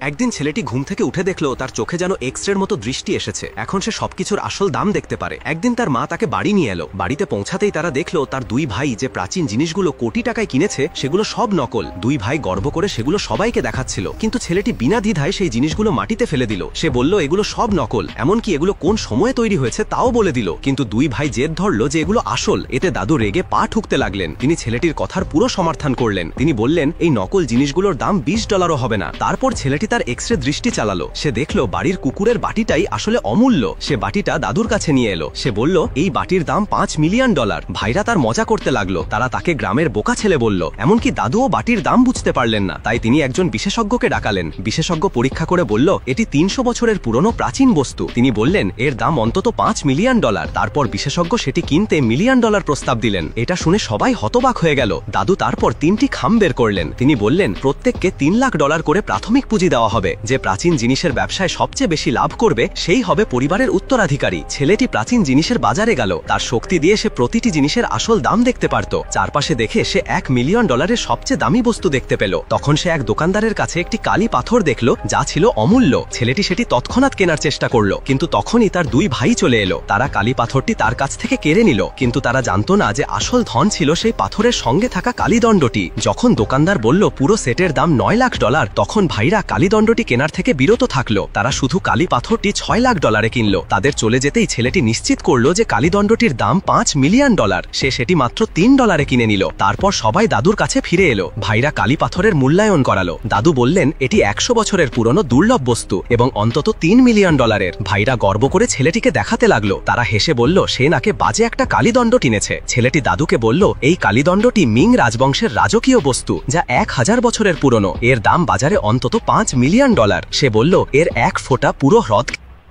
একদিন ছেলেটি ঘুম থেকে উঠে দেখলো তার চোখে যেন এক্সরের মতো দৃষ্টি এসেছে। এখন সে সবকিছুর আসল দাম দেখতে পারে। একদিন তার মা তাকে বাড়ি নিয়ে এলো। বাড়িতে পৌঁছাতেই তারা দেখলো তার দুই ভাই যে প্রাচীন জিনিসগুলো কোটি টাকায় কিনেছে সেগুলো সব নকল। দুই ভাই গর্ব করে সেগুলো সবাইকে দেখাচ্ছিল, কিন্তু ছেলেটি বিনা দ্বিধায় সেই জিনিসগুলো মাটিতে ফেলে দিল। সে বলল এগুলো সব নকল, এমনকি এগুলো কোন সময়ে তৈরি হয়েছে তাও বলে দিল। কিন্তু দুই ভাই জেদ ধরল যে এগুলো আসল। এতে দাদু রেগে পা ঠুকতে লাগলেন। তিনি ছেলেটির কথার পুরো সমর্থন করলেন। তিনি বললেন এই নকল জিনিসগুলোর দাম $20 হবে না। তারপর ছেলেটি তার এক্সরে দৃষ্টি চালালো। সে দেখলো বাড়ির কুকুরের বাটিটাই আসলে অমূল্য। সে বাটিটা দাদুর কাছে নিয়ে এলো। সে বলল এই বাটির দাম $5 মিলিয়ন। ভাইরা তার মজা করতে লাগলো। তারা তাকে গ্রামের বোকা ছেলে বলল। এমনকি দাদুও বাটির দাম বুঝতে পারলেন না। তাই তিনি একজন বিশেষজ্ঞকে ডাকালেন। বিশেষজ্ঞ পরীক্ষা করে বলল এটি 300 বছরের পুরনো প্রাচীন বস্তু। তিনি বললেন এর দাম অন্তত $5 মিলিয়ন। তারপর বিশেষজ্ঞ সেটি কিনতে $1 মিলিয়ন প্রস্তাব দিলেন। এটা শুনে সবাই হতবাক হয়ে গেল। দাদু তারপর 3টি খাম বের করলেন। তিনি বললেন প্রত্যেককে $3 লাখ করে প্রাথমিক পুঁজি দেওয়া হবে। যে প্রাচীন জিনিসের ব্যবসায় সবচেয়ে বেশি লাভ করবে সেই হবে পরিবারের উত্তরাধিকারী। ছেলেটি প্রাচীন জিনিসের বাজারে গেল। তার শক্তি দিয়ে সে প্রতিটি জিনিসের আসল দাম দেখতে পারত। চারপাশে দেখে সে $1 মিলিয়ন সবচেয়ে দামি বস্তু দেখতে পেল। তখন সে এক দোকানদারের কাছে একটি কালি পাথর দেখল যা ছিল অমূল্য। ছেলেটি সেটি তৎক্ষণাৎ কেনার চেষ্টা করলো, কিন্তু তখনই তার দুই ভাই চলে এলো। তারা কালি পাথরটি তার কাছ থেকে কেড়ে নিল, কিন্তু তারা জানতো না যে আসল ধন ছিল সেই পাথরের সঙ্গে থাকা কালীদণ্ডটি। যখন দোকানদার বলল পুরো সেটের দাম $9 লাখ, তখন ভাইরা কালীদণ্ডটি কেনার থেকে বিরত থাকলো। তারা শুধু কালি পাথরটি $6 লাখ কিনল। তাদের চলে যেতেই ছেলেটি নিশ্চিত করলো যে কালীদণ্ডটির দাম $5 মিলিয়ন। সে সেটি মাত্র $3 কিনে নিল। তারপর সবাই দাদুর কাছে ফিরে এলো। ভাইরা কালি পাথরের মূল্যায়ন করালো। দাদু বললেন এটি 100 বছরের পুরনো দুর্লভ বস্তু এবং অন্তত $3 মিলিয়ন। ভাইরা গর্ব করে ছেলেটিকে দেখাতে লাগলো। তারা হেসে বলল সে নাকি বাজে একটা কালীদণ্ড কিনেছে। ছেলেটি দাদুকে বলল এই কালীদণ্ডটি মিং রাজবংশের রাজকীয় বস্তু যা 1000 বছরের পুরনো। এর দাম বাজারে অন্তত $5 মিলিয়ন। সে বলল এর এক ফোঁটা পুরো হ্রদ